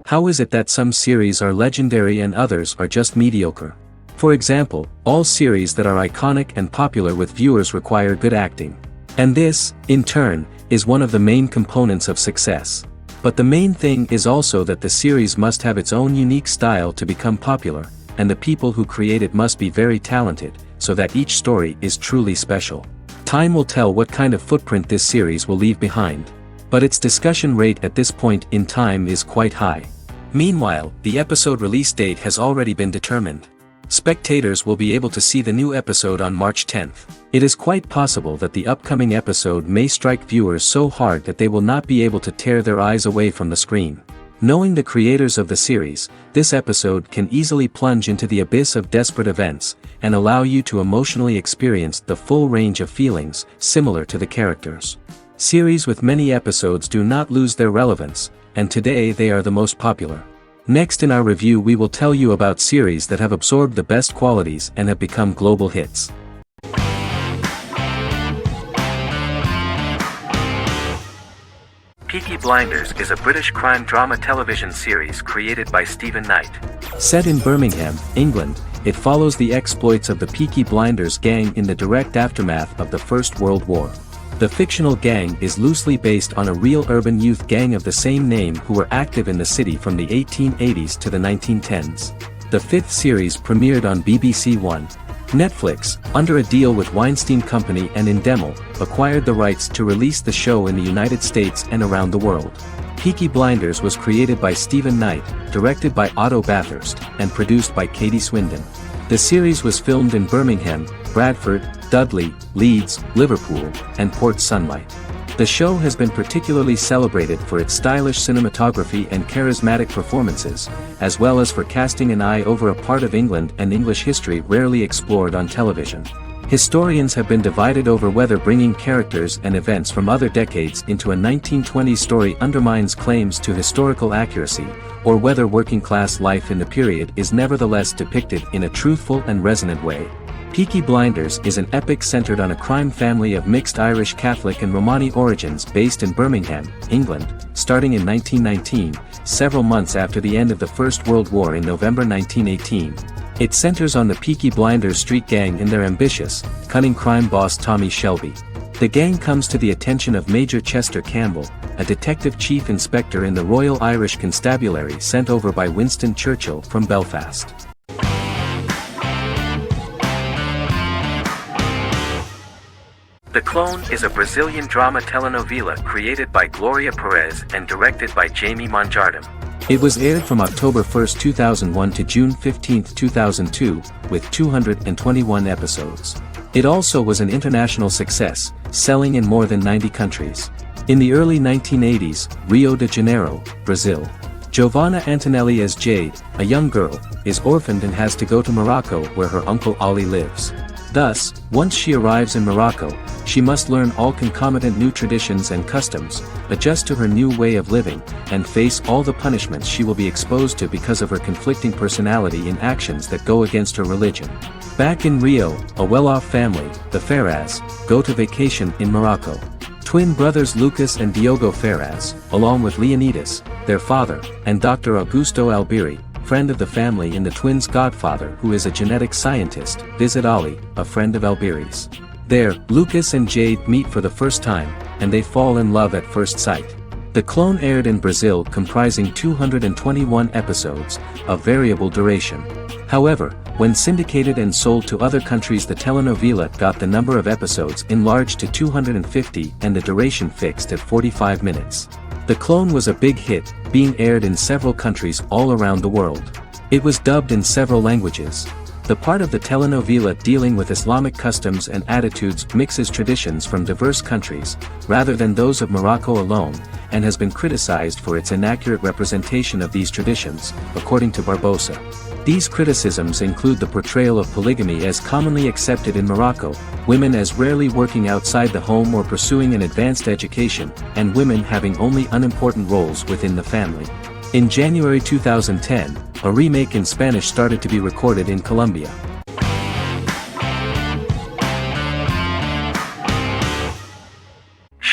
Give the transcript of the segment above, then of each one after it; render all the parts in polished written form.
How is it that some series are legendary and others are just mediocre? For example, all series that are iconic and popular with viewers require good acting. And this, in turn, is one of the main components of success. But the main thing is also that the series must have its own unique style to become popular, and the people who create it must be very talented, so that each story is truly special. Time will tell what kind of footprint this series will leave behind. But its discussion rate at this point in time is quite high. Meanwhile, the episode release date has already been determined. Spectators will be able to see the new episode on March 10th. It is quite possible that the upcoming episode may strike viewers so hard that they will not be able to tear their eyes away from the screen. Knowing the creators of the series, this episode can easily plunge into the abyss of desperate events, and allow you to emotionally experience the full range of feelings, similar to the characters. Series with many episodes do not lose their relevance, and today they are the most popular. Next in our review we will tell you about series that have absorbed the best qualities and have become global hits. Peaky Blinders is a British crime drama television series created by Stephen Knight. Set in Birmingham, England, it follows the exploits of the Peaky Blinders gang in the direct aftermath of the First World War. The fictional gang is loosely based on a real urban youth gang of the same name who were active in the city from the 1880s to the 1910s. The fifth series premiered on BBC One. Netflix, under a deal with Weinstein Company and Endemol, acquired the rights to release the show in the United States and around the world. Peaky Blinders was created by Stephen Knight, directed by Otto Bathurst, and produced by Katie Swindon. The series was filmed in Birmingham, Bradford, Dudley, Leeds, Liverpool, and Port Sunlight. The show has been particularly celebrated for its stylish cinematography and charismatic performances, as well as for casting an eye over a part of England and English history rarely explored on television. Historians have been divided over whether bringing characters and events from other decades into a 1920s story undermines claims to historical accuracy, or whether working-class life in the period is nevertheless depicted in a truthful and resonant way. Peaky Blinders is an epic centered on a crime family of mixed Irish Catholic and Romani origins based in Birmingham, England, starting in 1919, several months after the end of the First World War in November 1918. It centers on the Peaky Blinders street gang and their ambitious, cunning crime boss Tommy Shelby. The gang comes to the attention of Major Chester Campbell, a detective chief inspector in the Royal Irish Constabulary sent over by Winston Churchill from Belfast. The Clone is a Brazilian drama telenovela created by Gloria Perez and directed by Jamie Monjardim. It was aired from October 1, 2001 to June 15, 2002, with 221 episodes. It also was an international success, selling in more than 90 countries. In the early 1980s, Rio de Janeiro, Brazil. Giovanna Antonelli as Jade, a young girl, is orphaned and has to go to Morocco where her uncle Ali lives. Thus, once she arrives in Morocco, she must learn all concomitant new traditions and customs, adjust to her new way of living, and face all the punishments she will be exposed to because of her conflicting personality in actions that go against her religion. Back in Rio, a well-off family, the Ferraz, go to vacation in Morocco. Twin brothers Lucas and Diogo Ferraz, along with Leonidas, their father, and Dr. Augusto Albiri, friend of the family and the twins' godfather who is a genetic scientist, visit Ali, a friend of Albiri's. There, Lucas and Jade meet for the first time, and they fall in love at first sight. The Clone aired in Brazil comprising 221 episodes, of variable duration. However, when syndicated and sold to other countries the telenovela got the number of episodes enlarged to 250 and the duration fixed at 45 minutes. The Clone was a big hit, being aired in several countries all around the world. It was dubbed in several languages. The part of the telenovela dealing with Islamic customs and attitudes mixes traditions from diverse countries, rather than those of Morocco alone, and has been criticized for its inaccurate representation of these traditions, according to Barbosa. These criticisms include the portrayal of polygamy as commonly accepted in Morocco, women as rarely working outside the home or pursuing an advanced education, and women having only unimportant roles within the family. In January 2010, a remake in Spanish started to be recorded in Colombia.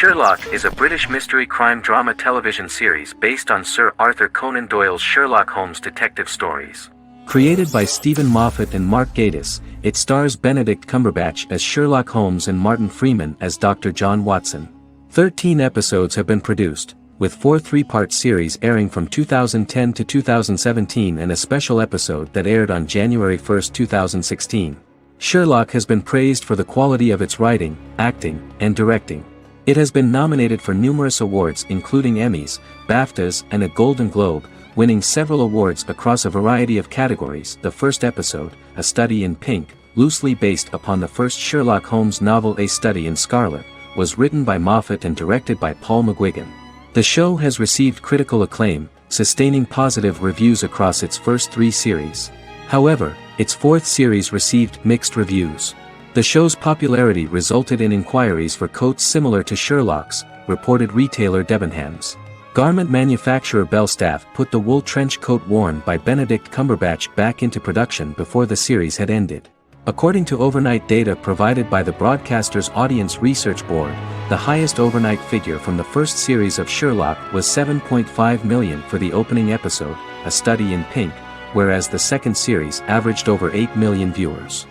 Sherlock is a British mystery crime drama television series based on Sir Arthur Conan Doyle's Sherlock Holmes detective stories. Created by Stephen Moffat and Mark Gatiss, it stars Benedict Cumberbatch as Sherlock Holmes and Martin Freeman as Dr. John Watson. 13 episodes have been produced, with 4 three-part series airing from 2010 to 2017 and a special episode that aired on January 1, 2016. Sherlock has been praised for the quality of its writing, acting, and directing. It has been nominated for numerous awards including Emmys, BAFTAs, and a Golden Globe, winning several awards across a variety of categories. The first episode, A Study in Pink, loosely based upon the first Sherlock Holmes novel A Study in Scarlet, was written by Moffat and directed by Paul McGuigan. The show has received critical acclaim, sustaining positive reviews across its first 3 series. However, its 4th series received mixed reviews. The show's popularity resulted in inquiries for coats similar to Sherlock's, reported retailer Debenhams. Garment manufacturer Belstaff put the wool trench coat worn by Benedict Cumberbatch back into production before the series had ended. According to overnight data provided by the broadcaster's Audience Research Board, the highest overnight figure from the first series of Sherlock was 7.5 million for the opening episode, A Study in Pink, whereas the second series averaged over 8 million viewers.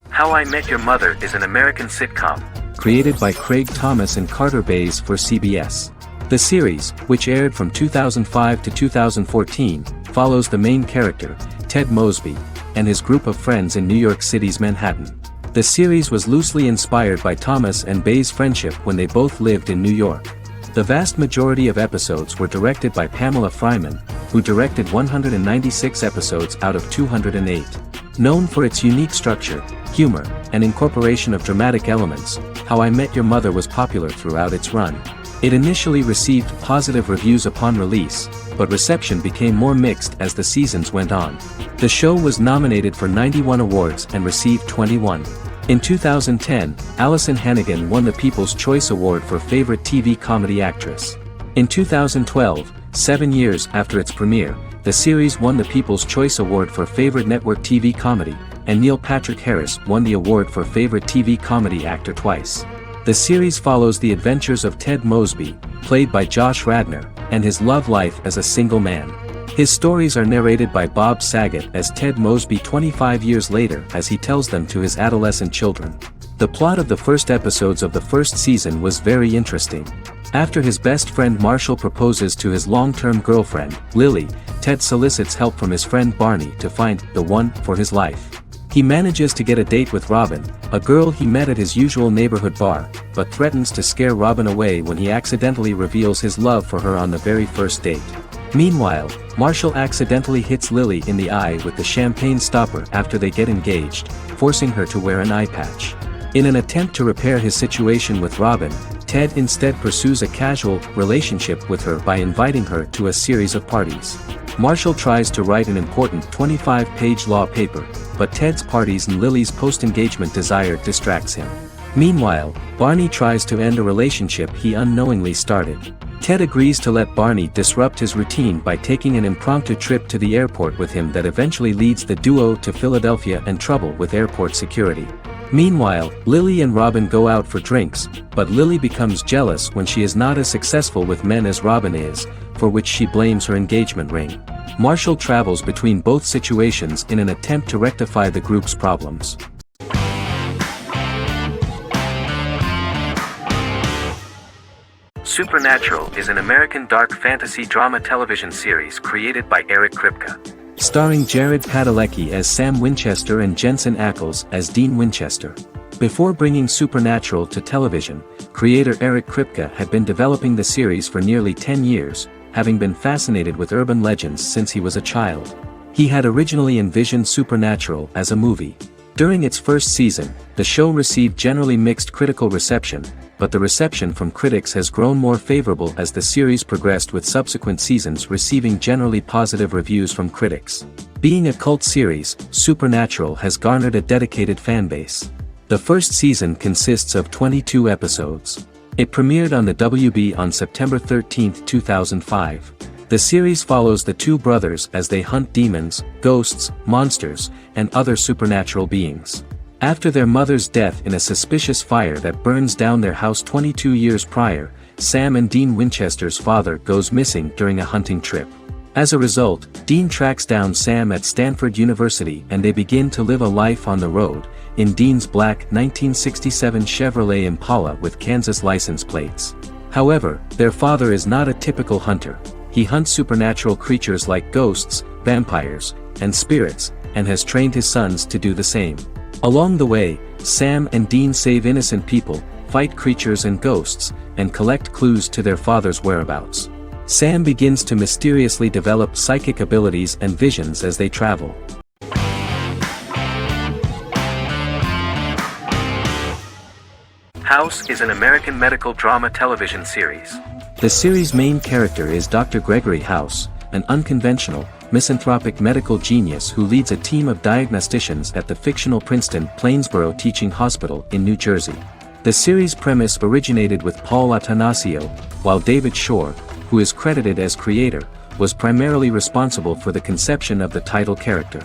How I Met Your Mother is an American sitcom. Created by Craig Thomas and Carter Bays for CBS. The series, which aired from 2005 to 2014, follows the main character, Ted Mosby, and his group of friends in New York City's Manhattan. The series was loosely inspired by Thomas and Bays' friendship when they both lived in New York. The vast majority of episodes were directed by Pamela Fryman, who directed 196 episodes out of 208. Known for its unique structure, humor, and incorporation of dramatic elements, How I Met Your Mother was popular throughout its run. It initially received positive reviews upon release, but reception became more mixed as the seasons went on. The show was nominated for 91 awards and received 21. In 2010, Alyson Hannigan won the People's Choice Award for Favorite TV Comedy Actress. In 2012, 7 years after its premiere, the series won the People's Choice Award for Favorite Network TV Comedy, and Neil Patrick Harris won the award for Favorite TV Comedy Actor twice. The series follows the adventures of Ted Mosby, played by Josh Radnor, and his love life as a single man. His stories are narrated by Bob Saget as Ted Mosby 25 years later as he tells them to his adolescent children. The plot of the first episodes of the first season was very interesting. After his best friend Marshall proposes to his long-term girlfriend, Lily, Ted solicits help from his friend Barney to find the one for his life. He manages to get a date with Robin, a girl he met at his usual neighborhood bar, but threatens to scare Robin away when he accidentally reveals his love for her on the very first date. Meanwhile, Marshall accidentally hits Lily in the eye with the champagne stopper after they get engaged, forcing her to wear an eye patch. In an attempt to repair his situation with Robin, Ted instead pursues a casual relationship with her by inviting her to a series of parties. Marshall tries to write an important 25-page law paper, but Ted's parties and Lily's post-engagement desire distracts him. Meanwhile, Barney tries to end a relationship he unknowingly started. Ted agrees to let Barney disrupt his routine by taking an impromptu trip to the airport with him that eventually leads the duo to Philadelphia and trouble with airport security. Meanwhile, Lily and Robin go out for drinks, but Lily becomes jealous when she is not as successful with men as Robin is, for which she blames her engagement ring. Marshall travels between both situations in an attempt to rectify the group's problems. Supernatural is an American dark fantasy drama television series created by Eric Kripke. Starring Jared Padalecki as Sam Winchester and Jensen Ackles as Dean Winchester. Before bringing Supernatural to television, creator Eric Kripke had been developing the series for nearly 10 years, having been fascinated with urban legends since he was a child. He had originally envisioned Supernatural as a movie. During its first season, the show received generally mixed critical reception, but the reception from critics has grown more favorable as the series progressed, with subsequent seasons receiving generally positive reviews from critics. Being a cult series, Supernatural has garnered a dedicated fanbase. The first season consists of 22 episodes. It premiered on the WB on September 13, 2005. The series follows the two brothers as they hunt demons, ghosts, monsters, and other supernatural beings. After their mother's death in a suspicious fire that burns down their house 22 years prior, Sam and Dean Winchester's father goes missing during a hunting trip. As a result, Dean tracks down Sam at Stanford University and they begin to live a life on the road, in Dean's black 1967 Chevrolet Impala with Kansas license plates. However, their father is not a typical hunter. He hunts supernatural creatures like ghosts, vampires, and spirits, and has trained his sons to do the same. Along the way, Sam and Dean save innocent people, fight creatures and ghosts, and collect clues to their father's whereabouts. Sam begins to mysteriously develop psychic abilities and visions as they travel. House is an American medical drama television series. The series' main character is Dr. Gregory House, an unconventional, misanthropic medical genius who leads a team of diagnosticians at the fictional Princeton Plainsboro Teaching Hospital in New Jersey. The series' premise originated with Paul Attanasio, while David Shore, who is credited as creator, was primarily responsible for the conception of the title character.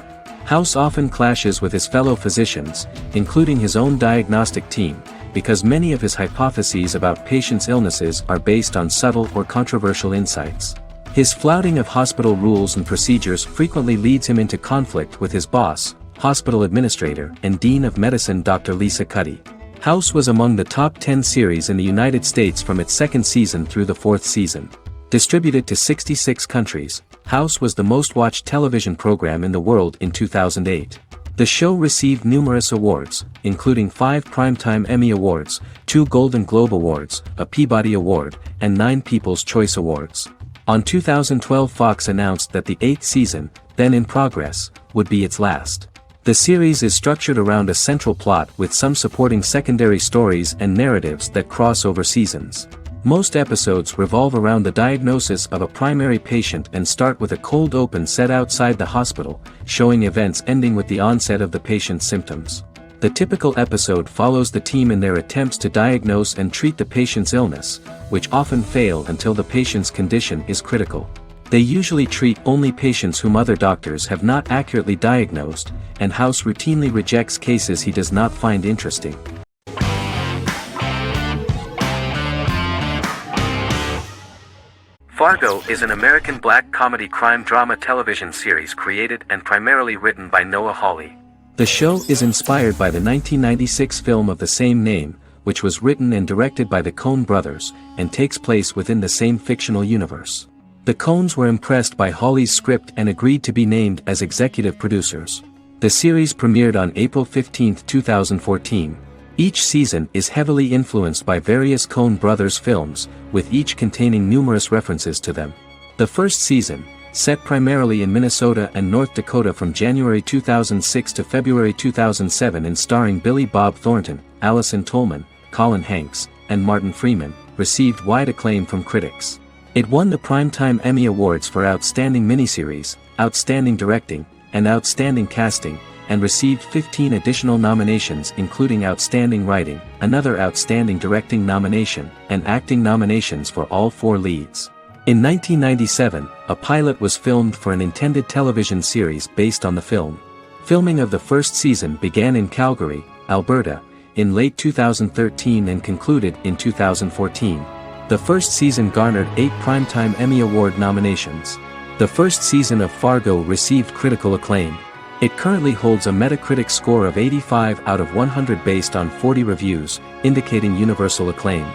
House often clashes with his fellow physicians, including his own diagnostic team, because many of his hypotheses about patients' illnesses are based on subtle or controversial insights. His flouting of hospital rules and procedures frequently leads him into conflict with his boss, hospital administrator and dean of medicine Dr. Lisa Cuddy. House was among the top 10 series in the United States from its second season through the fourth season. Distributed to 66 countries, House was the most-watched television program in the world in 2008. The show received numerous awards, including 5 Primetime Emmy Awards, 2 Golden Globe Awards, a Peabody Award, and 9 People's Choice Awards. On 2012 Fox announced that the 8th season, then in progress, would be its last. The series is structured around a central plot with some supporting secondary stories and narratives that cross over seasons. Most episodes revolve around the diagnosis of a primary patient and start with a cold open set outside the hospital, showing events ending with the onset of the patient's symptoms. The typical episode follows the team in their attempts to diagnose and treat the patient's illness, which often fail until the patient's condition is critical. They usually treat only patients whom other doctors have not accurately diagnosed, and House routinely rejects cases he does not find interesting. Fargo is an American black comedy crime drama television series created and primarily written by Noah Hawley. The show is inspired by the 1996 film of the same name, which was written and directed by the Coen brothers, and takes place within the same fictional universe. The Coens were impressed by Hawley's script and agreed to be named as executive producers. The series premiered on April 15, 2014. Each season is heavily influenced by various Coen brothers films, with each containing numerous references to them. The first season, set primarily in Minnesota and North Dakota from January 2006 to February 2007 and starring Billy Bob Thornton, Allison Tolman, Colin Hanks, and Martin Freeman, received wide acclaim from critics. It won the Primetime Emmy Awards for Outstanding Miniseries, Outstanding Directing, and Outstanding Casting, and received 15 additional nominations including Outstanding Writing, another Outstanding Directing nomination, and acting nominations for all 4 leads. In 1997, a pilot was filmed for an intended television series based on the film. Filming of the first season began in Calgary, Alberta, in late 2013 and concluded in 2014. The first season garnered 8 Primetime Emmy Award nominations. The first season of Fargo received critical acclaim. It currently holds a Metacritic score of 85 out of 100 based on 40 reviews, indicating universal acclaim.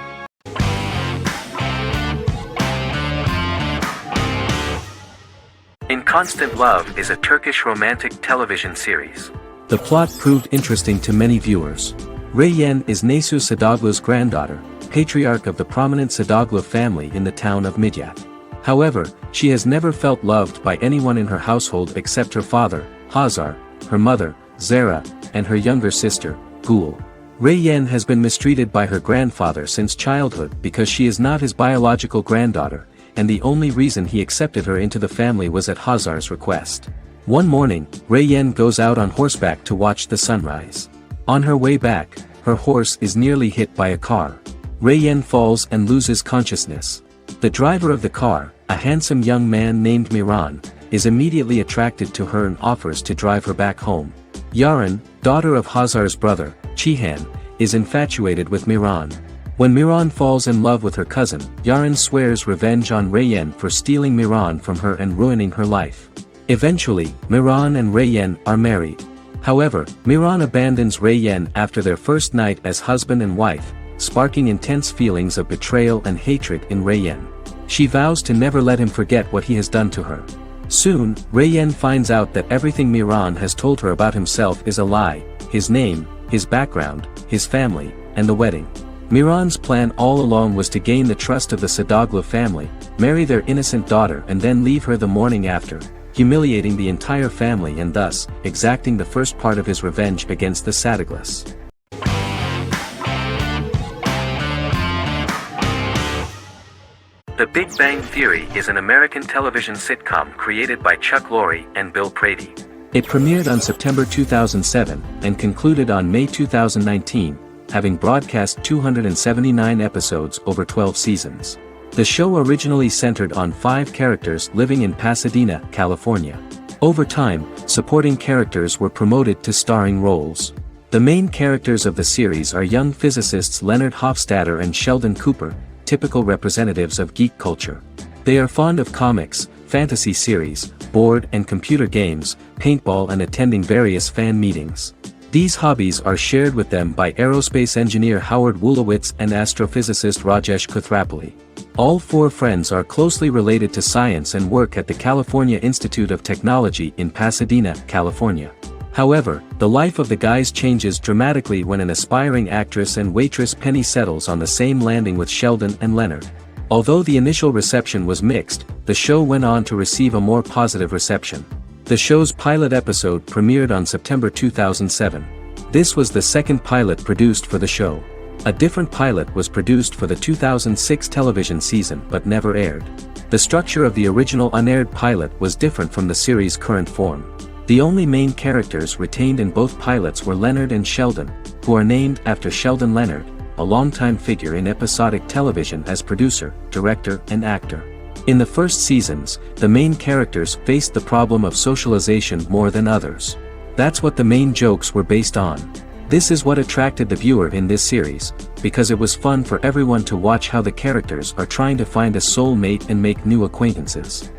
In Constant Love is a Turkish romantic television series. The plot proved interesting to many viewers. Reyyen is Nesu Sadoglu's granddaughter, patriarch of the prominent Sadoglu family in the town of Midyat. However, she has never felt loved by anyone in her household except her father, Hazar, her mother, Zara, and her younger sister, Gul. Reyyen has been mistreated by her grandfather since childhood because she is not his biological granddaughter, and the only reason he accepted her into the family was at Hazar's request. One morning, Reyyen goes out on horseback to watch the sunrise. On her way back, her horse is nearly hit by a car. Reyyen falls and loses consciousness. The driver of the car, a handsome young man named Miran, is immediately attracted to her and offers to drive her back home. Yaren, daughter of Hazar's brother, Chihan, is infatuated with Miran. When Miran falls in love with her cousin, Yaren swears revenge on Rayyan for stealing Miran from her and ruining her life. Eventually, Miran and Rayyan are married. However, Miran abandons Rayyan after their first night as husband and wife, sparking intense feelings of betrayal and hatred in Rayyan. She vows to never let him forget what he has done to her. Soon, Rayyan finds out that everything Miran has told her about himself is a lie: his name, his background, his family, and the wedding. Miran's plan all along was to gain the trust of the Sadoglu family, marry their innocent daughter and then leave her the morning after, humiliating the entire family and thus, exacting the first part of his revenge against the Sadoglas. The Big Bang Theory is an American television sitcom created by Chuck Lorre and Bill Prady. It premiered on September 2007 and concluded on May 2019, having broadcast 279 episodes over 12 seasons. The show originally centered on 5 characters living in Pasadena, California. Over time, supporting characters were promoted to starring roles. The main characters of the series are young physicists Leonard Hofstadter and Sheldon Cooper, typical representatives of geek culture. They are fond of comics, fantasy series, board and computer games, paintball and attending various fan meetings. These hobbies are shared with them by aerospace engineer Howard Wolowitz and astrophysicist Rajesh Kuthrapalli. All 4 friends are closely related to science and work at the California Institute of Technology in Pasadena, California. However, the life of the guys changes dramatically when an aspiring actress and waitress Penny settles on the same landing with Sheldon and Leonard. Although the initial reception was mixed, the show went on to receive a more positive reception. The show's pilot episode premiered on September 2007. This was the second pilot produced for the show. A different pilot was produced for the 2006 television season but never aired. The structure of the original unaired pilot was different from the series' current form. The only main characters retained in both pilots were Leonard and Sheldon, who are named after Sheldon Leonard, a longtime figure in episodic television as producer, director, and actor. In the first seasons, the main characters faced the problem of socialization more than others. That's what the main jokes were based on. This is what attracted the viewer in this series, because it was fun for everyone to watch how the characters are trying to find a soul mate and make new acquaintances.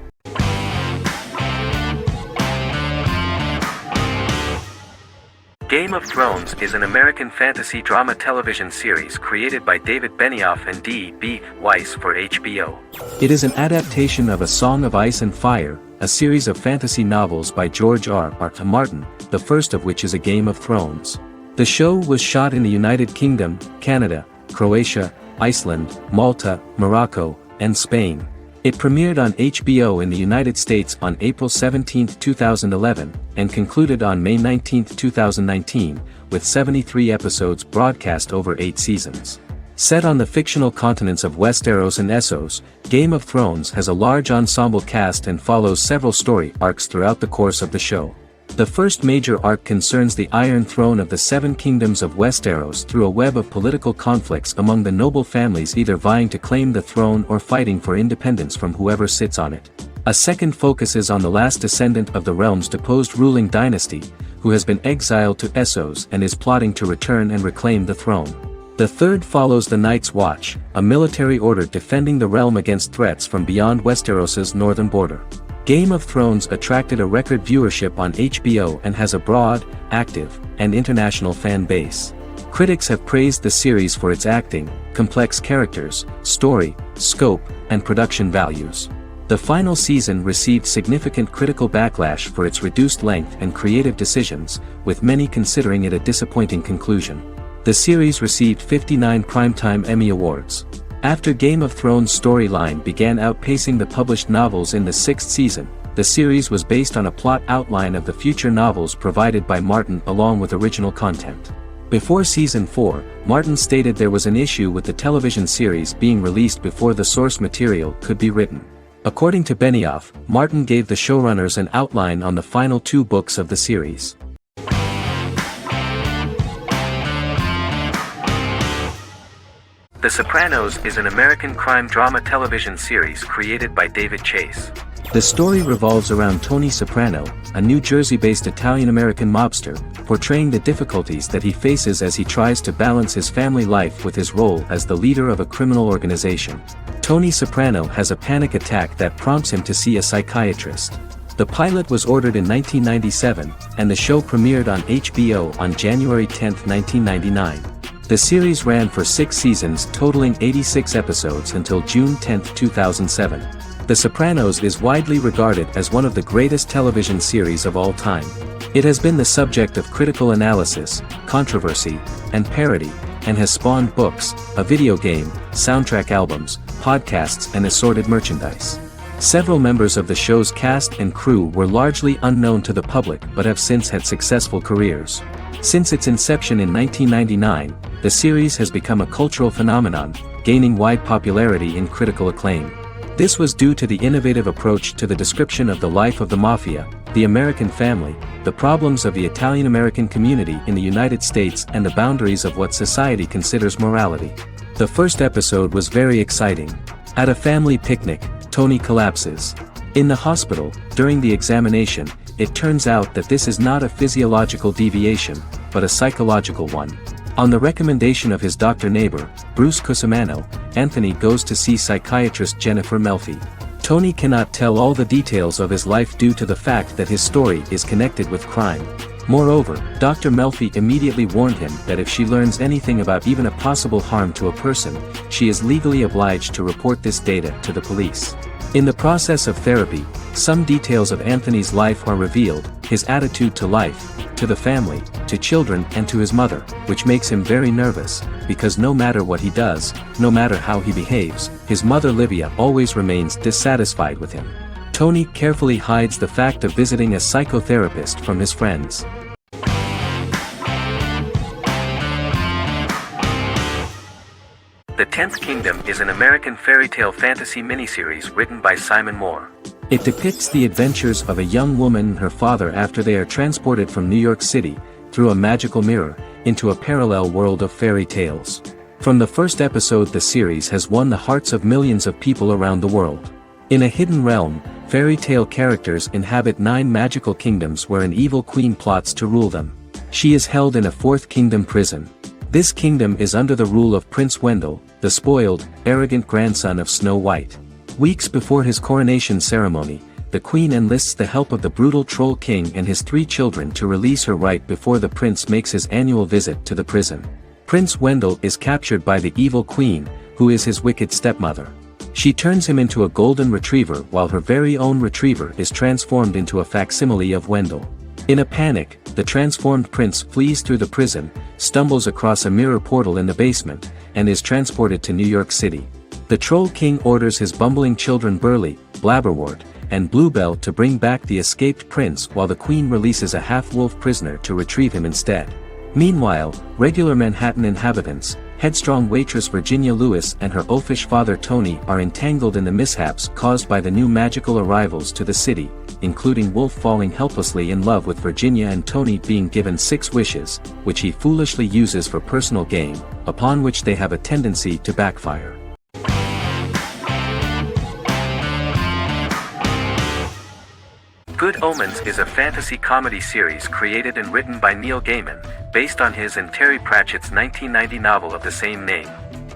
Game of Thrones is an American fantasy drama television series created by David Benioff and D.B. Weiss for HBO. It is an adaptation of A Song of Ice and Fire, a series of fantasy novels by George R.R. Martin, the first of which is A Game of Thrones. The show was shot in the United Kingdom, Canada, Croatia, Iceland, Malta, Morocco, and Spain. It premiered on HBO in the United States on April 17, 2011, and concluded on May 19, 2019, with 73 episodes broadcast over 8 seasons. Set on the fictional continents of Westeros and Essos, Game of Thrones has a large ensemble cast and follows several story arcs throughout the course of the show. The first major arc concerns the Iron Throne of the 7 Kingdoms of Westeros through a web of political conflicts among the noble families either vying to claim the throne or fighting for independence from whoever sits on it. A second focuses on the last descendant of the realm's deposed ruling dynasty, who has been exiled to Essos and is plotting to return and reclaim the throne. The third follows the Night's Watch, a military order defending the realm against threats from beyond Westeros's northern border. Game of Thrones attracted a record viewership on HBO and has a broad, active, and international fan base. Critics have praised the series for its acting, complex characters, story, scope, and production values. The final season received significant critical backlash for its reduced length and creative decisions, with many considering it a disappointing conclusion. The series received 59 Primetime Emmy Awards. After Game of Thrones' storyline began outpacing the published novels in the 6th season, the series was based on a plot outline of the future novels provided by Martin along with original content. Before Season 4, Martin stated there was an issue with the television series being released before the source material could be written. According to Benioff, Martin gave the showrunners an outline on the final 2 books of the series. The Sopranos is an American crime drama television series created by David Chase. The story revolves around Tony Soprano, a New Jersey-based Italian-American mobster, portraying the difficulties that he faces as he tries to balance his family life with his role as the leader of a criminal organization. Tony Soprano has a panic attack that prompts him to see a psychiatrist. The pilot was ordered in 1997, and the show premiered on HBO on January 10, 1999. The series ran for 6 seasons totaling 86 episodes until June 10, 2007. The Sopranos is widely regarded as one of the greatest television series of all time. It has been the subject of critical analysis, controversy, and parody, and has spawned books, a video game, soundtrack albums, podcasts and assorted merchandise. Several members of the show's cast and crew were largely unknown to the public but have since had successful careers. Since its inception in 1999, the series has become a cultural phenomenon, gaining wide popularity and critical acclaim. This was due to the innovative approach to the description of the life of the mafia, the American family, the problems of the Italian-American community in the United States and the boundaries of what society considers morality. The first episode was very exciting. At a family picnic, Tony collapses. In the hospital, during the examination, it turns out that this is not a physiological deviation, but a psychological one. On the recommendation of his doctor neighbor, Bruce Cusimano, Anthony goes to see psychiatrist Jennifer Melfi. Tony cannot tell all the details of his life due to the fact that his story is connected with crime. Moreover, Dr. Melfi immediately warned him that if she learns anything about even a possible harm to a person, she is legally obliged to report this data to the police. In the process of therapy, some details of Anthony's life are revealed, his attitude to life, to the family, to children and to his mother, which makes him very nervous, because no matter what he does, no matter how he behaves, his mother Livia always remains dissatisfied with him. Tony carefully hides the fact of visiting a psychotherapist from his friends. The Tenth Kingdom is an American fairy tale fantasy miniseries written by Simon Moore. It depicts the adventures of a young woman and her father after they are transported from New York City, through a magical mirror, into a parallel world of fairy tales. From the first episode, the series has won the hearts of millions of people around the world. In a hidden realm, fairy tale characters inhabit 9 magical kingdoms where an evil queen plots to rule them. She is held in a 4th kingdom prison. This kingdom is under the rule of Prince Wendell, the spoiled, arrogant grandson of Snow White. Weeks before his coronation ceremony, the queen enlists the help of the brutal Troll King and his 3 children to release her right before the prince makes his annual visit to the prison. Prince Wendell is captured by the evil queen, who is his wicked stepmother. She turns him into a golden retriever while her very own retriever is transformed into a facsimile of Wendell. In a panic, the transformed prince flees through the prison, stumbles across a mirror portal in the basement, and is transported to New York City. The Troll King orders his bumbling children Burley, Blabberwort, and Bluebell to bring back the escaped prince while the queen releases a half-wolf prisoner to retrieve him instead. Meanwhile, regular Manhattan inhabitants, headstrong waitress Virginia Lewis and her oafish father Tony are entangled in the mishaps caused by the new magical arrivals to the city, including Wolf falling helplessly in love with Virginia and Tony being given 6 wishes, which he foolishly uses for personal gain, upon which they have a tendency to backfire. Good Omens is a fantasy comedy series created and written by Neil Gaiman, based on his and Terry Pratchett's 1990 novel of the same name.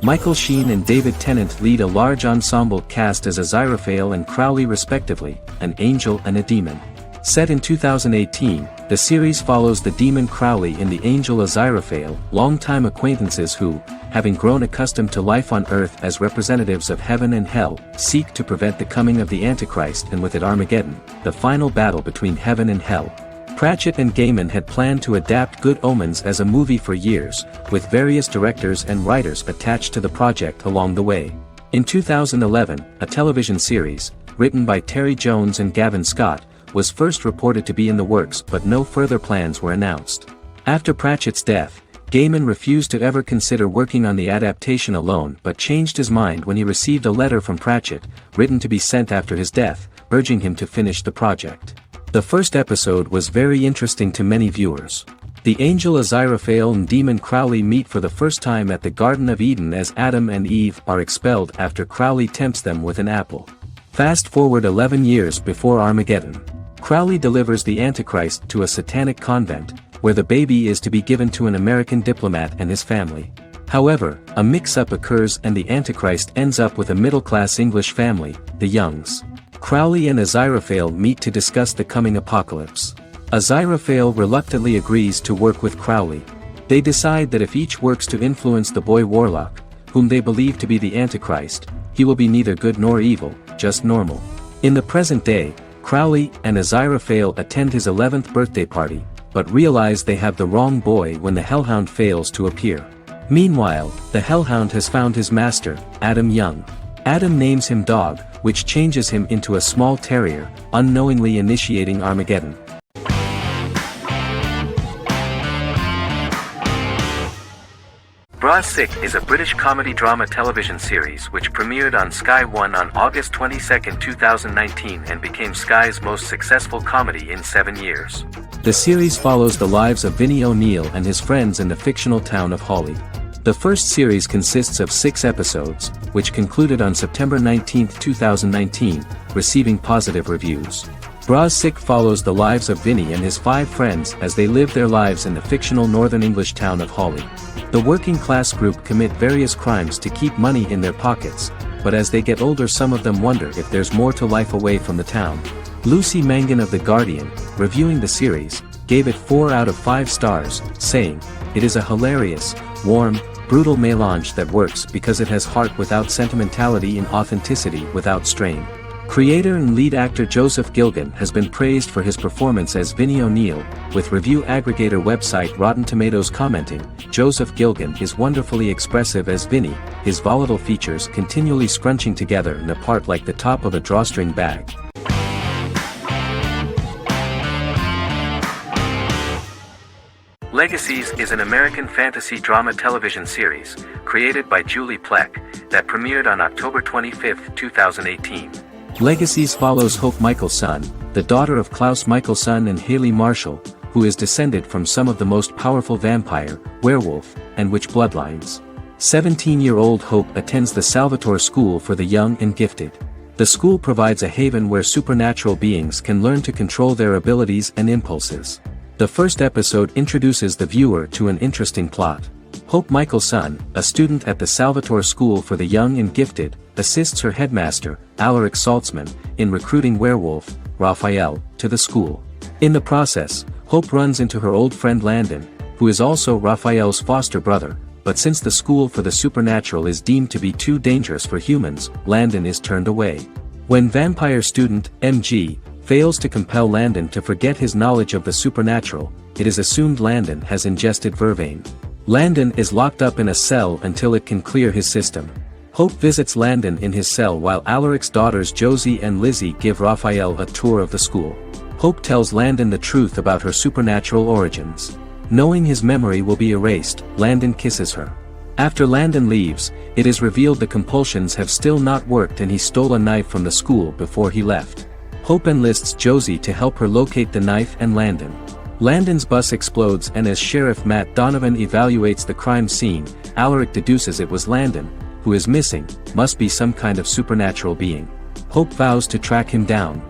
Michael Sheen and David Tennant lead a large ensemble cast as Aziraphale and Crowley respectively, an angel and a demon. Set in 2018, the series follows the demon Crowley and the angel Aziraphale, longtime acquaintances who, having grown accustomed to life on Earth as representatives of heaven and hell, seek to prevent the coming of the Antichrist and with it Armageddon, the final battle between heaven and hell. Pratchett and Gaiman had planned to adapt Good Omens as a movie for years, with various directors and writers attached to the project along the way. In 2011, a television series, written by Terry Jones and Gavin Scott, was first reported to be in the works but no further plans were announced. After Pratchett's death, Gaiman refused to ever consider working on the adaptation alone but changed his mind when he received a letter from Pratchett, written to be sent after his death, urging him to finish the project. The first episode was very interesting to many viewers. The angel Aziraphale and demon Crowley meet for the first time at the Garden of Eden as Adam and Eve are expelled after Crowley tempts them with an apple. Fast forward 11 years before Armageddon. Crowley delivers the Antichrist to a satanic convent, where the baby is to be given to an American diplomat and his family. However, a mix-up occurs and the Antichrist ends up with a middle-class English family, the Youngs. Crowley and Aziraphale meet to discuss the coming apocalypse. Aziraphale reluctantly agrees to work with Crowley. They decide that if each works to influence the boy warlock, whom they believe to be the Antichrist, he will be neither good nor evil, just normal. In the present day, Crowley and Aziraphale attend his 11th birthday party, but realize they have the wrong boy when the Hellhound fails to appear. Meanwhile, the Hellhound has found his master, Adam Young. Adam names him Dog, which changes him into a small terrier, unknowingly initiating Armageddon. Bra Sick is a British comedy drama television series which premiered on Sky One on August 22, 2019 and became Sky's most successful comedy in 7 years. The series follows the lives of Vinnie O'Neill and his friends in the fictional town of Hawley. The first series consists of 6 episodes, which concluded on September 19, 2019, receiving positive reviews. Bra Sick follows the lives of Vinnie and his 5 friends as they live their lives in the fictional northern English town of Hawley. The working class group commit various crimes to keep money in their pockets, but as they get older some of them wonder if there's more to life away from the town. Lucy Mangan of The Guardian, reviewing the series, gave it 4 out of 5 stars, saying, "It is a hilarious, warm, brutal melange that works because it has heart without sentimentality and authenticity without strain." Creator and lead actor Joseph Gilgun has been praised for his performance as Vinnie O'Neill, with review aggregator website Rotten Tomatoes commenting, "Joseph Gilgun is wonderfully expressive as Vinnie, his volatile features continually scrunching together and apart like the top of a drawstring bag." Legacies is an American fantasy drama television series, created by Julie Plec, that premiered on October 25, 2018. Legacies follows Hope Michelson, the daughter of Klaus Michelson and Haley Marshall, who is descended from some of the most powerful vampire, werewolf, and witch bloodlines. 17-year-old Hope attends the Salvatore School for the Young and Gifted. The school provides a haven where supernatural beings can learn to control their abilities and impulses. The first episode introduces the viewer to an interesting plot. Hope Michelson, a student at the Salvatore School for the Young and Gifted, assists her headmaster, Alaric Saltzman, in recruiting werewolf, Raphael, to the school. In the process, Hope runs into her old friend Landon, who is also Raphael's foster brother, but since the school for the supernatural is deemed to be too dangerous for humans, Landon is turned away. When vampire student, MG, fails to compel Landon to forget his knowledge of the supernatural, it is assumed Landon has ingested vervain. Landon is locked up in a cell until it can clear his system. Hope visits Landon in his cell while Alaric's daughters Josie and Lizzie give Raphael a tour of the school. Hope tells Landon the truth about her supernatural origins. Knowing his memory will be erased, Landon kisses her. After Landon leaves, it is revealed the compulsions have still not worked and he stole a knife from the school before he left. Hope enlists Josie to help her locate the knife and Landon. Landon's bus explodes and as Sheriff Matt Donovan evaluates the crime scene, Alaric deduces it was Landon, who is missing, must be some kind of supernatural being. Hope vows to track him down.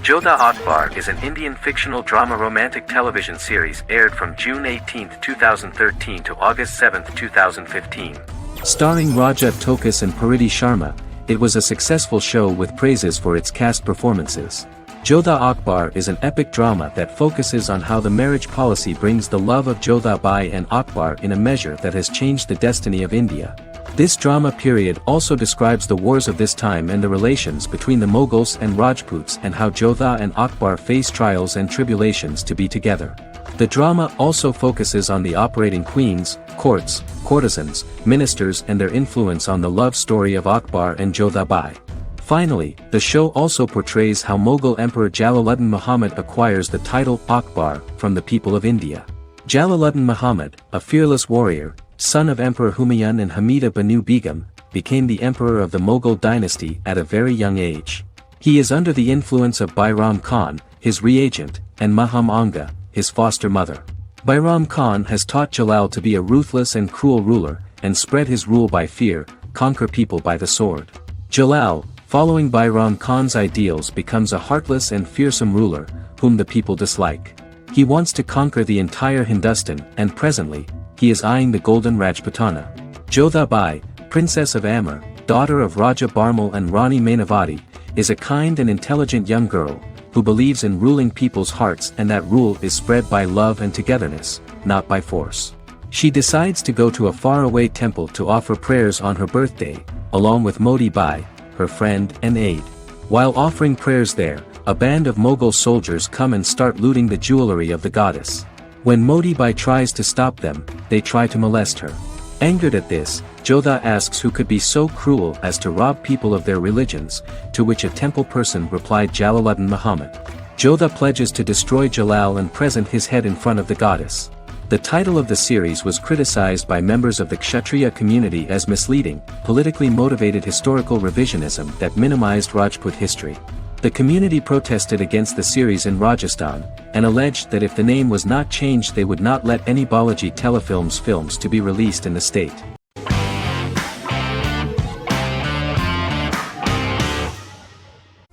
Jodha Akbar is an Indian fictional drama romantic television series aired from June 18, 2013 to August 7, 2015. Starring Raja Tokas and Pariti Sharma, it was a successful show with praises for its cast performances. Jodha Akbar is an epic drama that focuses on how the marriage policy brings the love of Jodha Bai and Akbar in a measure that has changed the destiny of India. This drama period also describes the wars of this time and the relations between the Mughals and Rajputs and how Jodha and Akbar face trials and tribulations to be together. The drama also focuses on the operating queens, courts, courtesans, ministers and their influence on the love story of Akbar and Jodha Bai. Finally, the show also portrays how Mughal Emperor Jalaluddin Muhammad acquires the title Akbar from the people of India. Jalaluddin Muhammad, a fearless warrior, son of Emperor Humayun and Hamida Banu Begum, became the emperor of the Mughal dynasty at a very young age. He is under the influence of Bairam Khan, his reagent, and Maham Anga, his foster mother. Bairam Khan has taught Jalal to be a ruthless and cruel ruler, and spread his rule by fear, conquer people by the sword. Jalal, following Bayram Khan's ideals, becomes a heartless and fearsome ruler, whom the people dislike. He wants to conquer the entire Hindustan, and presently, he is eyeing the golden Rajputana. Jodha Bai, Princess of Amber, daughter of Raja Barmal and Rani Mainavati, is a kind and intelligent young girl, who believes in ruling people's hearts, and that rule is spread by love and togetherness, not by force. She decides to go to a faraway temple to offer prayers on her birthday, along with Modi Bai, her friend and aide. While offering prayers there, a band of Mughal soldiers come and start looting the jewelry of the goddess. When Modi Bai tries to stop them, they try to molest her. Angered at this, Jodha asks who could be so cruel as to rob people of their religions, to which a temple person replied Jalaluddin Muhammad. Jodha pledges to destroy Jalal and present his head in front of the goddess. The title of the series was criticized by members of the Kshatriya community as misleading, politically motivated historical revisionism that minimized Rajput history. The community protested against the series in Rajasthan, and alleged that if the name was not changed they would not let any Balaji Telefilms films to be released in the state.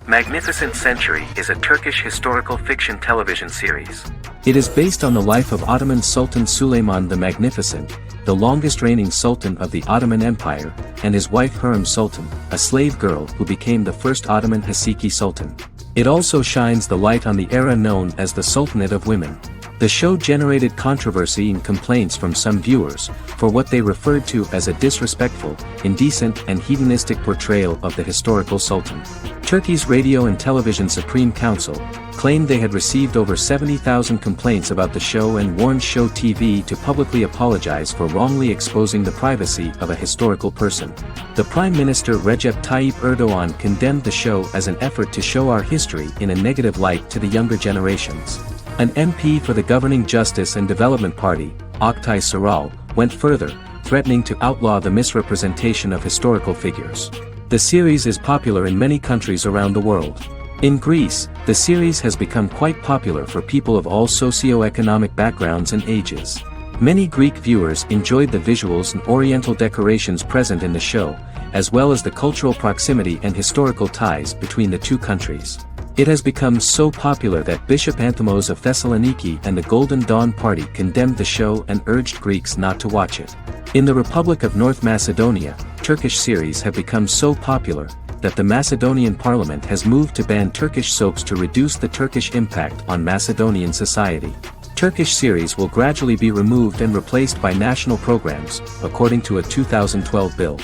Magnificent Century is a Turkish historical fiction television series. It is based on the life of Ottoman Sultan Süleyman the Magnificent, the longest reigning sultan of the Ottoman Empire, and his wife Hürrem Sultan, a slave girl who became the first Ottoman Haseki Sultan. It also shines the light on the era known as the Sultanate of Women. The show generated controversy and complaints from some viewers, for what they referred to as a disrespectful, indecent and hedonistic portrayal of the historical sultan. Turkey's Radio and Television Supreme Council claimed they had received over 70,000 complaints about the show and warned Show TV to publicly apologize for wrongly exposing the privacy of a historical person. The Prime Minister Recep Tayyip Erdogan condemned the show as an effort to show our history in a negative light to the younger generations. An MP for the governing Justice and Development Party, Oktay Saral, went further, threatening to outlaw the misrepresentation of historical figures. The series is popular in many countries around the world. In Greece, the series has become quite popular for people of all socio-economic backgrounds and ages. Many Greek viewers enjoyed the visuals and oriental decorations present in the show, as well as the cultural proximity and historical ties between the two countries. It has become so popular that Bishop Anthemos of Thessaloniki and the Golden Dawn Party condemned the show and urged Greeks not to watch it. In the Republic of North Macedonia, Turkish series have become so popular that the Macedonian parliament has moved to ban Turkish soaps to reduce the Turkish impact on Macedonian society. Turkish series will gradually be removed and replaced by national programs, according to a 2012 bill.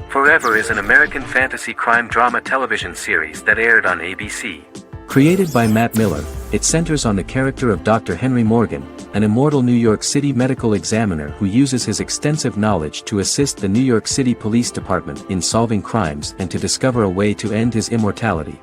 Forever is an American fantasy crime drama television series that aired on ABC. Created by Matt Miller, it centers on the character of Dr. Henry Morgan, an immortal New York City medical examiner who uses his extensive knowledge to assist the New York City Police Department in solving crimes and to discover a way to end his immortality.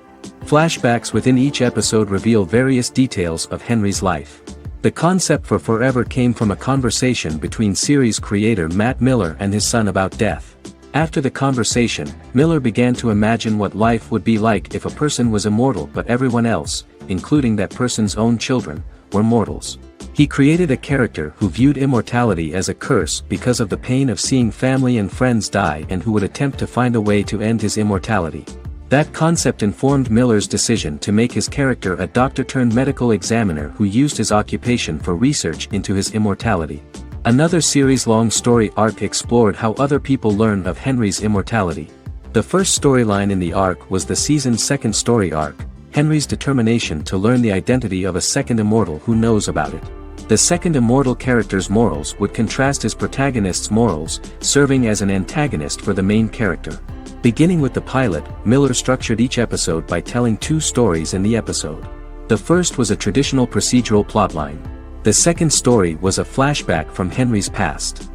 Flashbacks within each episode reveal various details of Henry's life. The concept for Forever came from a conversation between series creator Matt Miller and his son about death. After the conversation, Miller began to imagine what life would be like if a person was immortal but everyone else, including that person's own children, were mortals. He created a character who viewed immortality as a curse because of the pain of seeing family and friends die and who would attempt to find a way to end his immortality. That concept informed Miller's decision to make his character a doctor-turned-medical examiner who used his occupation for research into his immortality. Another series-long story arc explored how other people learn of Henry's immortality. The first storyline in the arc was the season's second story arc, Henry's determination to learn the identity of a second immortal who knows about it. The second immortal character's morals would contrast his protagonist's morals, serving as an antagonist for the main character. Beginning with the pilot, Miller structured each episode by telling two stories in the episode. The first was a traditional procedural plotline. The second story was a flashback from Henry's past.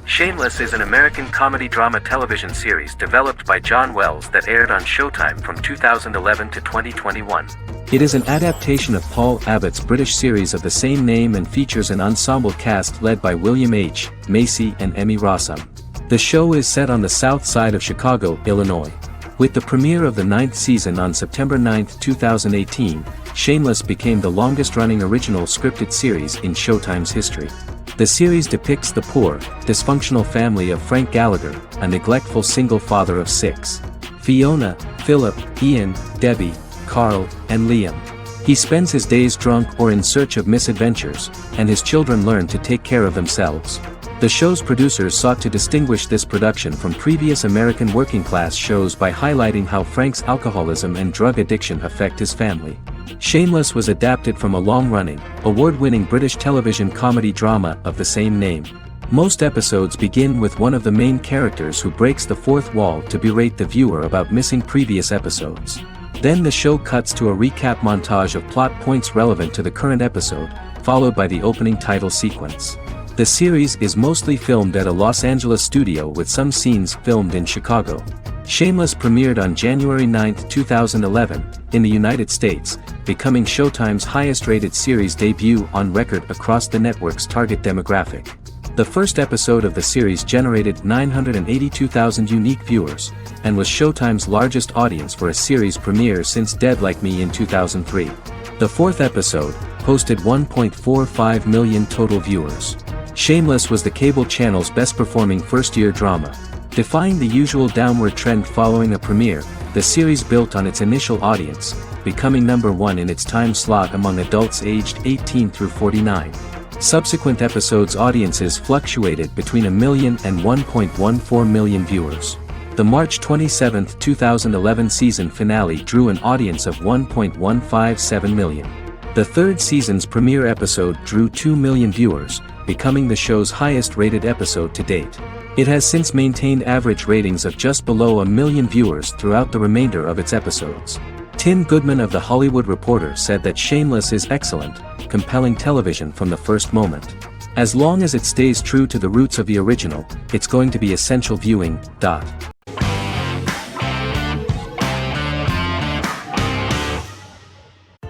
Shameless is an American comedy drama television series developed by John Wells that aired on Showtime from 2011 to 2021. It is an adaptation of Paul Abbott's British series of the same name and features an ensemble cast led by William H. Macy and Emmy Rossum. The show is set on the south side of Chicago, Illinois. With the premiere of the 9th season on September 9, 2018, Shameless became the longest-running original scripted series in Showtime's history. The series depicts the poor, dysfunctional family of Frank Gallagher, a neglectful single father of 6. Fiona, Philip, Ian, Debbie, Carl, and Liam. He spends his days drunk or in search of misadventures, and his children learn to take care of themselves. The show's producers sought to distinguish this production from previous American working-class shows by highlighting how Frank's alcoholism and drug addiction affect his family. Shameless was adapted from a long-running, award-winning British television comedy drama of the same name. Most episodes begin with one of the main characters who breaks the fourth wall to berate the viewer about missing previous episodes. Then the show cuts to a recap montage of plot points relevant to the current episode, followed by the opening title sequence. The series is mostly filmed at a Los Angeles studio with some scenes filmed in Chicago. Shameless premiered on January 9, 2011, in the United States, becoming Showtime's highest-rated series debut on record across the network's target demographic. The first episode of the series generated 982,000 unique viewers, and was Showtime's largest audience for a series premiere since Dead Like Me in 2003. The fourth episode posted 1.45 million total viewers. Shameless was the cable channel's best-performing first-year drama. Defying the usual downward trend following a premiere, the series built on its initial audience, becoming #1 in its time slot among adults aged 18 through 49. Subsequent episodes' audiences fluctuated between 1 million and 1.14 million viewers. The March 27, 2011 season finale drew an audience of 1.157 million. The third season's premiere episode drew 2 million viewers, becoming the show's highest-rated episode to date. It has since maintained average ratings of just below 1 million viewers throughout the remainder of its episodes. Tim Goodman of The Hollywood Reporter said that Shameless is excellent, compelling television from the first moment. As long as it stays true to the roots of the original, it's going to be essential viewing.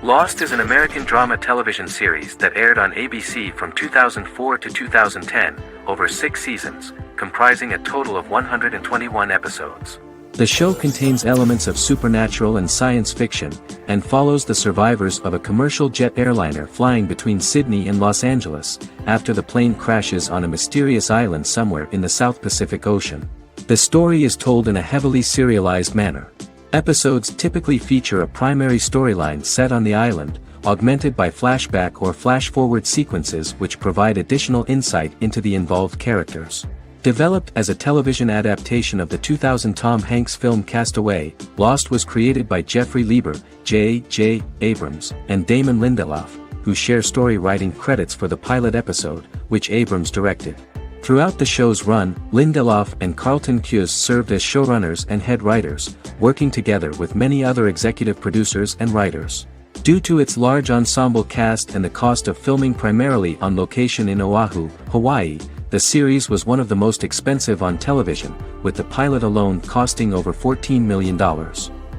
Lost is an American drama television series that aired on ABC from 2004 to 2010, over 6 seasons, comprising a total of 121 episodes. The show contains elements of supernatural and science fiction, and follows the survivors of a commercial jet airliner flying between Sydney and Los Angeles, after the plane crashes on a mysterious island somewhere in the South Pacific Ocean. The story is told in a heavily serialized manner. Episodes typically feature a primary storyline set on the island, augmented by flashback or flash-forward sequences which provide additional insight into the involved characters. Developed as a television adaptation of the 2000 Tom Hanks film Castaway, Lost was created by Jeffrey Lieber, J.J. Abrams, and Damon Lindelof, who share story writing credits for the pilot episode, which Abrams directed. Throughout the show's run, Lindelof and Carlton Cuse served as showrunners and head writers, working together with many other executive producers and writers. Due to its large ensemble cast and the cost of filming primarily on location in Oahu, Hawaii, the series was one of the most expensive on television, with the pilot alone costing over $14 million.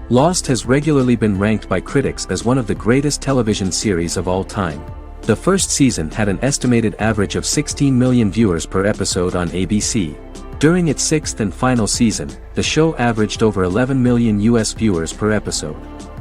Lost has regularly been ranked by critics as one of the greatest television series of all time. The first season had an estimated average of 16 million viewers per episode on ABC. During its 6th and final season, the show averaged over 11 million US viewers per episode.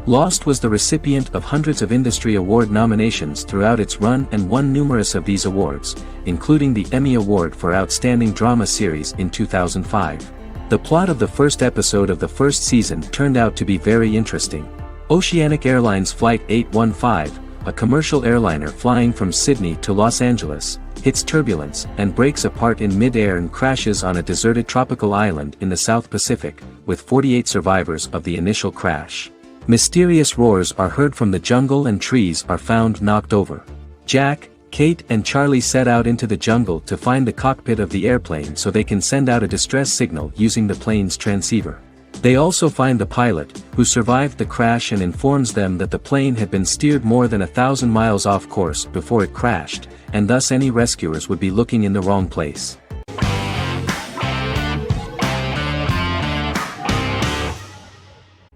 Lost was the recipient of hundreds of industry award nominations throughout its run and won numerous of these awards, including the Emmy Award for Outstanding Drama Series in 2005. The plot of the first episode of the first season turned out to be very interesting. Oceanic Airlines Flight 815, a commercial airliner flying from Sydney to Los Angeles, hits turbulence and breaks apart in mid-air and crashes on a deserted tropical island in the South Pacific, with 48 survivors of the initial crash. Mysterious roars are heard from the jungle and trees are found knocked over. Jack, Kate and Charlie set out into the jungle to find the cockpit of the airplane so they can send out a distress signal using the plane's transceiver. They also find the pilot, who survived the crash and informs them that the plane had been steered more than 1,000 miles off course before it crashed, and thus any rescuers would be looking in the wrong place.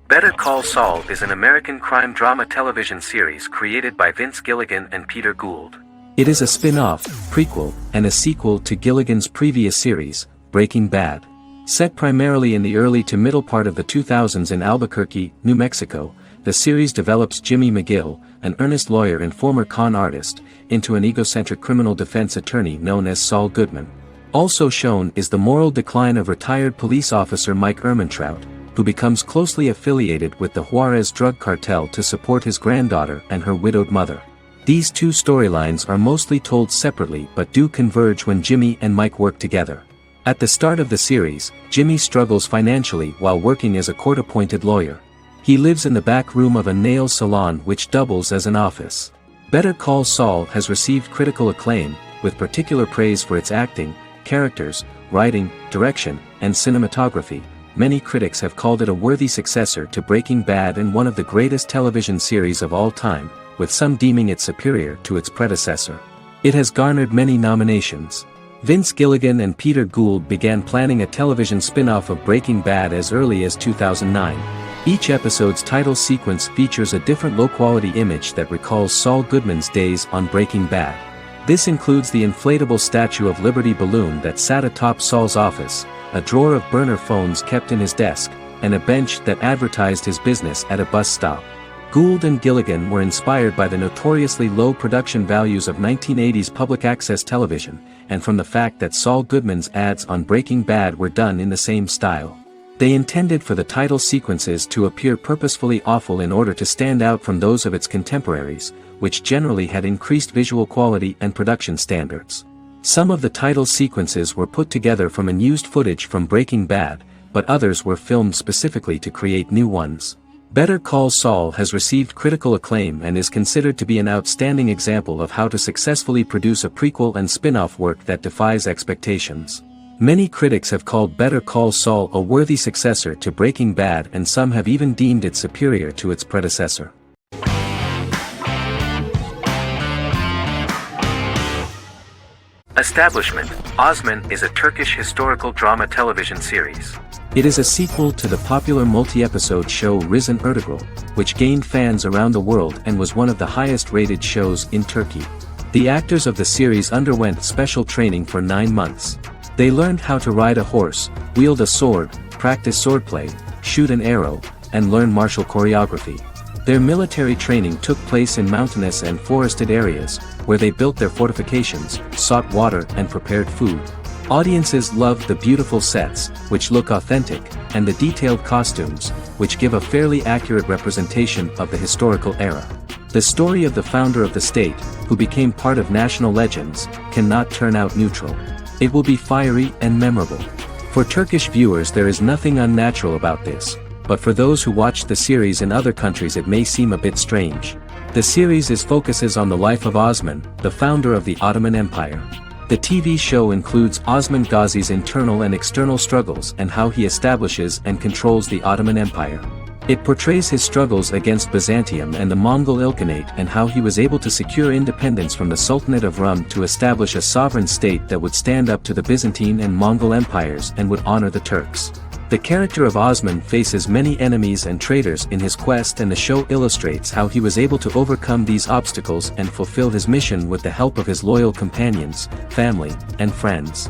Better Call Saul is an American crime drama television series created by Vince Gilligan and Peter Gould. It is a spin-off, prequel, and a sequel to Gilligan's previous series, Breaking Bad. Set primarily in the early to middle part of the 2000s in Albuquerque, New Mexico, the series develops Jimmy McGill, an earnest lawyer and former con artist, into an egocentric criminal defense attorney known as Saul Goodman. Also shown is the moral decline of retired police officer Mike Ehrmantraut, who becomes closely affiliated with the Juarez drug cartel to support his granddaughter and her widowed mother. These two storylines are mostly told separately but do converge when Jimmy and Mike work together. At the start of the series, Jimmy struggles financially while working as a court-appointed lawyer. He lives in the back room of a nail salon which doubles as an office. Better Call Saul has received critical acclaim, with particular praise for its acting, characters, writing, direction, and cinematography. Many critics have called it a worthy successor to Breaking Bad and one of the greatest television series of all time, with some deeming it superior to its predecessor. It has garnered many nominations. Vince Gilligan and Peter Gould began planning a television spin-off of Breaking Bad as early as 2009. Each episode's title sequence features a different low-quality image that recalls Saul Goodman's days on Breaking Bad. This includes the inflatable Statue of Liberty balloon that sat atop Saul's office, a drawer of burner phones kept in his desk, and a bench that advertised his business at a bus stop. Gould and Gilligan were inspired by the notoriously low production values of 1980s public access television, and from the fact that Saul Goodman's ads on Breaking Bad were done in the same style. They intended for the title sequences to appear purposefully awful in order to stand out from those of its contemporaries, which generally had increased visual quality and production standards. Some of the title sequences were put together from unused footage from Breaking Bad, but others were filmed specifically to create new ones. Better Call Saul has received critical acclaim and is considered to be an outstanding example of how to successfully produce a prequel and spin-off work that defies expectations. Many critics have called Better Call Saul a worthy successor to Breaking Bad, and some have even deemed it superior to its predecessor. Establishment. Osman is a Turkish historical drama television series. It is a sequel to the popular multi-episode show Risen Ertugrul, which gained fans around the world and was one of the highest-rated shows in Turkey. The actors of the series underwent special training for 9 months. They learned how to ride a horse, wield a sword, practice swordplay, shoot an arrow, and learn martial choreography. Their military training took place in mountainous and forested areas, where they built their fortifications, sought water and prepared food. Audiences loved the beautiful sets, which look authentic, and the detailed costumes, which give a fairly accurate representation of the historical era. The story of the founder of the state, who became part of national legends, cannot turn out neutral. It will be fiery and memorable. For Turkish viewers there is nothing unnatural about this, but for those who watch the series in other countries it may seem a bit strange. The series focuses on the life of Osman, the founder of the Ottoman Empire. The TV show includes Osman Ghazi's internal and external struggles and how he establishes and controls the Ottoman Empire. It portrays his struggles against Byzantium and the Mongol Ilkhanate and how he was able to secure independence from the Sultanate of Rum to establish a sovereign state that would stand up to the Byzantine and Mongol empires and would honor the Turks. The character of Osman faces many enemies and traitors in his quest, and the show illustrates how he was able to overcome these obstacles and fulfill his mission with the help of his loyal companions, family, and friends.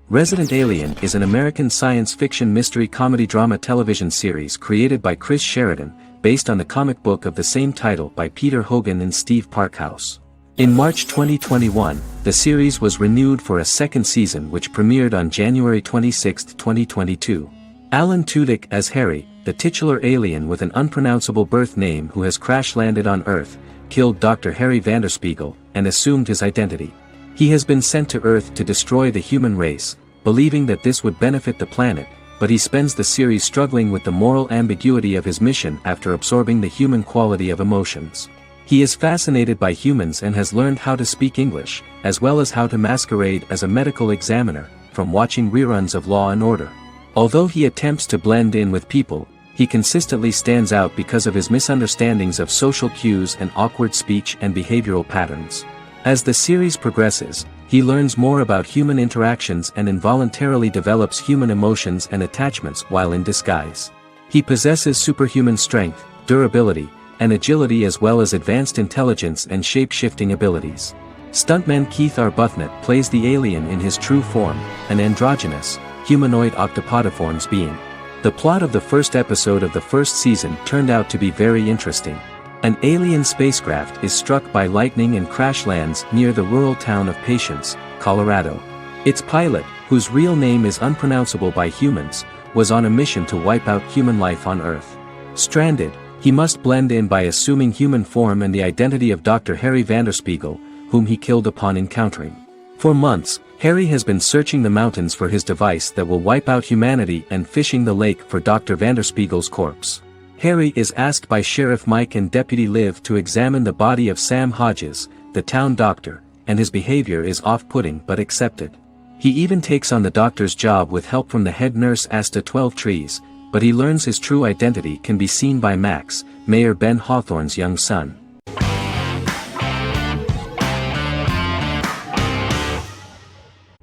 Resident Alien is an American science fiction mystery comedy drama television series created by Chris Sheridan, based on the comic book of the same title by Peter Hogan and Steve Parkhouse. In March 2021, the series was renewed for a second season which premiered on January 26, 2022. Alan Tudyk as Harry, the titular alien with an unpronounceable birth name who has crash-landed on Earth, killed Dr. Harry Vanderspiegel, and assumed his identity. He has been sent to Earth to destroy the human race, believing that this would benefit the planet, but he spends the series struggling with the moral ambiguity of his mission after absorbing the human quality of emotions. He is fascinated by humans and has learned how to speak English, as well as how to masquerade as a medical examiner, from watching reruns of Law and Order. Although he attempts to blend in with people, he consistently stands out because of his misunderstandings of social cues and awkward speech and behavioral patterns. As the series progresses, he learns more about human interactions and involuntarily develops human emotions and attachments while in disguise. He possesses superhuman strength, durability, and agility, as well as advanced intelligence and shape-shifting abilities. Stuntman Keith Arbuthnot plays the alien in his true form, an androgynous, humanoid octopodiforms being. The plot of the first episode of the first season turned out to be very interesting. An alien spacecraft is struck by lightning and crash lands near the rural town of Patience, Colorado. Its pilot, whose real name is unpronounceable by humans, was on a mission to wipe out human life on Earth. Stranded, he must blend in by assuming human form and the identity of Dr. Harry Vanderspiegel, whom he killed upon encountering. For months, Harry has been searching the mountains for his device that will wipe out humanity and fishing the lake for Dr. Vanderspiegel's corpse. Harry is asked by Sheriff Mike and Deputy Liv to examine the body of Sam Hodges, the town doctor, and his behavior is off-putting but accepted. He even takes on the doctor's job with help from the head nurse Asta 12 Trees, but he learns his true identity can be seen by Max, Mayor Ben Hawthorne's young son.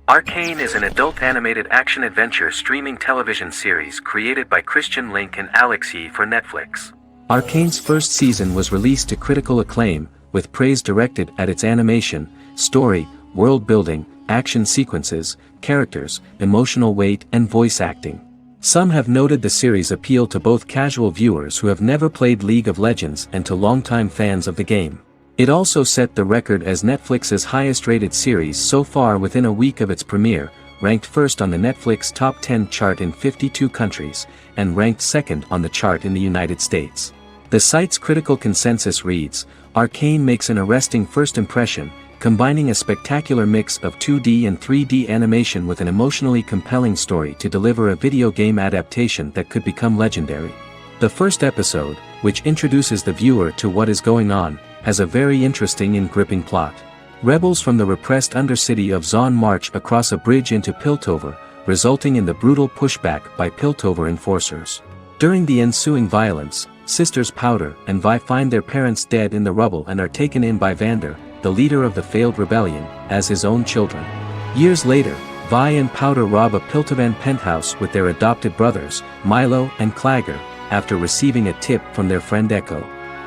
Arcane is an adult animated action-adventure streaming television series created by Christian Link and Alex Yee for Netflix. Arcane's first season was released to critical acclaim, with praise directed at its animation, story, world building, action sequences, characters, emotional weight and voice acting. Some have noted the series' appeal to both casual viewers who have never played League of Legends and to longtime fans of the game. It also set the record as Netflix's highest-rated series so far within a week of its premiere, ranked first on the Netflix Top 10 chart in 52 countries, and ranked second on the chart in the United States. The site's critical consensus reads, "Arcane makes an arresting first impression, combining a spectacular mix of 2D and 3D animation with an emotionally compelling story to deliver a video game adaptation that could become legendary." The first episode, which introduces the viewer to what is going on, has a very interesting and gripping plot. Rebels from the repressed undercity of Zon march across a bridge into Piltover, resulting in the brutal pushback by Piltover enforcers. During the ensuing violence, sisters Powder and Vi find their parents dead in the rubble and are taken in by Vander, the leader of the failed rebellion, as his own children. Years later, Vi and Powder rob a Piltovan penthouse with their adopted brothers, Milo and Clagger, after receiving a tip from their friend Echo.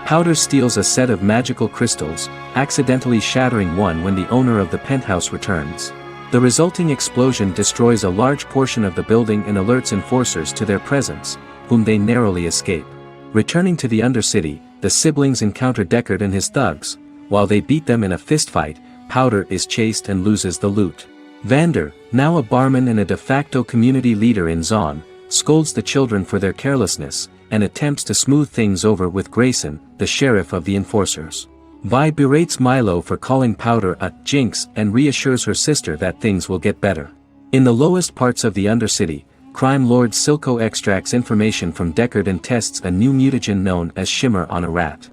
Powder steals a set of magical crystals, accidentally shattering one when the owner of the penthouse returns. The resulting explosion destroys a large portion of the building and alerts enforcers to their presence, whom they narrowly escape. Returning to the Undercity, the siblings encounter Deckard and his thugs. While they beat them in a fistfight, Powder is chased and loses the loot. Vander, now a barman and a de facto community leader in Zon, scolds the children for their carelessness, and attempts to smooth things over with Grayson, the sheriff of the enforcers. Vi berates Milo for calling Powder a jinx and reassures her sister that things will get better. In the lowest parts of the Undercity, crime lord Silco extracts information from Deckard and tests a new mutagen known as Shimmer on a rat.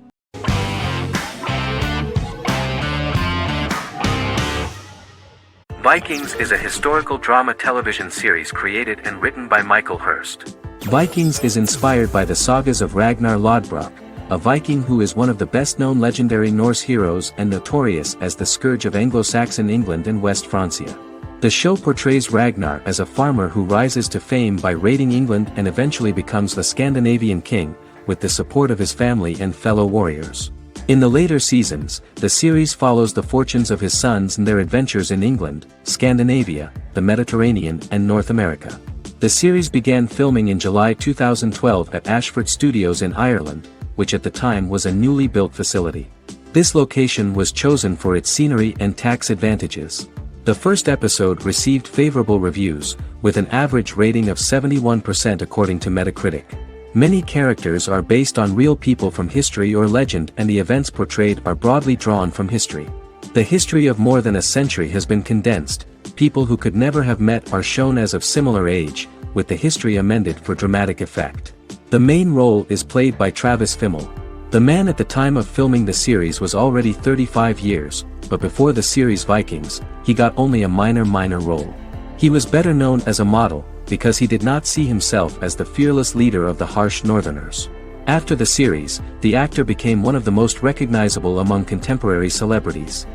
Vikings is a historical drama television series created and written by Michael Hurst. Vikings is inspired by the sagas of Ragnar Lodbrok, a Viking who is one of the best-known legendary Norse heroes and notorious as the scourge of Anglo-Saxon England and West Francia. The show portrays Ragnar as a farmer who rises to fame by raiding England and eventually becomes the Scandinavian king, with the support of his family and fellow warriors. In the later seasons, the series follows the fortunes of his sons and their adventures in England, Scandinavia, the Mediterranean and North America. The series began filming in July 2012 at Ashford Studios in Ireland, which at the time was a newly built facility. This location was chosen for its scenery and tax advantages. The first episode received favorable reviews, with an average rating of 71% according to Metacritic. Many characters are based on real people from history or legend, and the events portrayed are broadly drawn from history. The history of more than a century has been condensed. People who could never have met are shown as of similar age, with the history amended for dramatic effect. The main role is played by Travis Fimmel. The man at the time of filming the series was already 35 years, but before the series Vikings, he got only a minor role. He was better known as a model, because he did not see himself as the fearless leader of the harsh Northerners. After the series, the actor became one of the most recognizable among contemporary celebrities.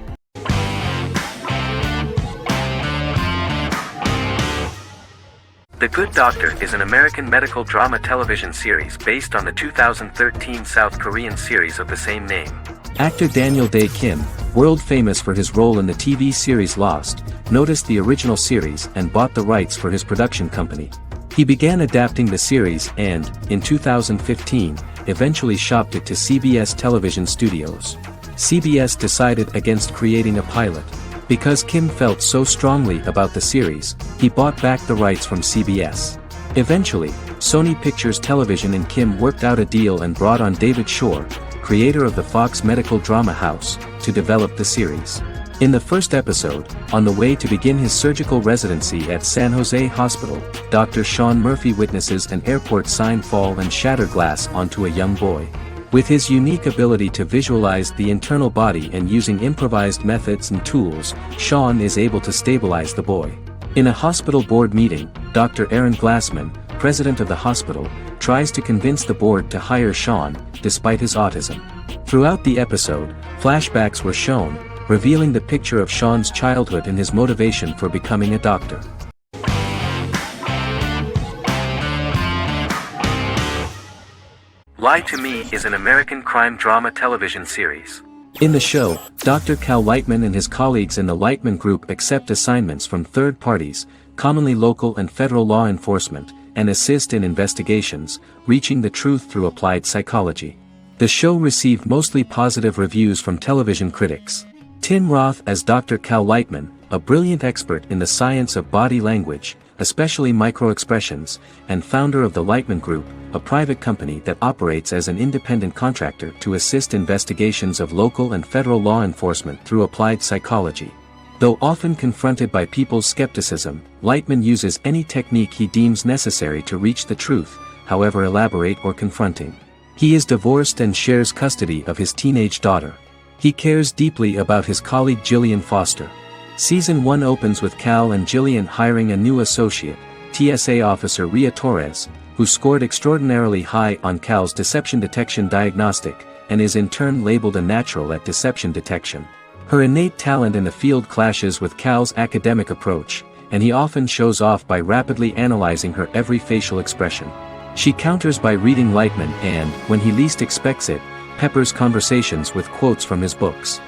The Good Doctor is an American medical drama television series based on the 2013 South Korean series of the same name. Actor Daniel Day Kim, world famous for his role in the TV series Lost, noticed the original series and bought the rights for his production company. He began adapting the series and, in 2015, eventually shopped it to CBS television studios. CBS decided against creating a pilot. Because Kim felt so strongly about the series, he bought back the rights from CBS. Eventually, Sony Pictures Television and Kim worked out a deal and brought on David Shore, creator of the Fox Medical Drama House, to develop the series. In the first episode, on the way to begin his surgical residency at San Jose Hospital, Dr. Sean Murphy witnesses an airport sign fall and shatter glass onto a young boy. With his unique ability to visualize the internal body and using improvised methods and tools, Sean is able to stabilize the boy. In a hospital board meeting, Dr. Aaron Glassman, president of the hospital, tries to convince the board to hire Sean, despite his autism. Throughout the episode, flashbacks were shown, revealing the picture of Sean's childhood and his motivation for becoming a doctor. Lie to Me is an American crime drama television series. In the show, Dr. Cal Lightman and his colleagues in the Lightman Group accept assignments from third parties, commonly local and federal law enforcement, and assist in investigations, reaching the truth through applied psychology. The show received mostly positive reviews from television critics. Tim Roth as Dr. Cal Lightman, a brilliant expert in the science of body language, especially microexpressions, and founder of the Lightman Group, a private company that operates as an independent contractor to assist investigations of local and federal law enforcement through applied psychology. Though often confronted by people's skepticism, Lightman uses any technique he deems necessary to reach the truth, however elaborate or confronting. He is divorced and shares custody of his teenage daughter. He cares deeply about his colleague Jillian Foster. Season 1 opens with Cal and Jillian hiring a new associate, TSA officer Rhea Torres, who scored extraordinarily high on Cal's deception detection diagnostic, and is in turn labeled a natural at deception detection. Her innate talent in the field clashes with Cal's academic approach, and he often shows off by rapidly analyzing her every facial expression. She counters by reading Lightman and, when he least expects it, peppers conversations with quotes from his books.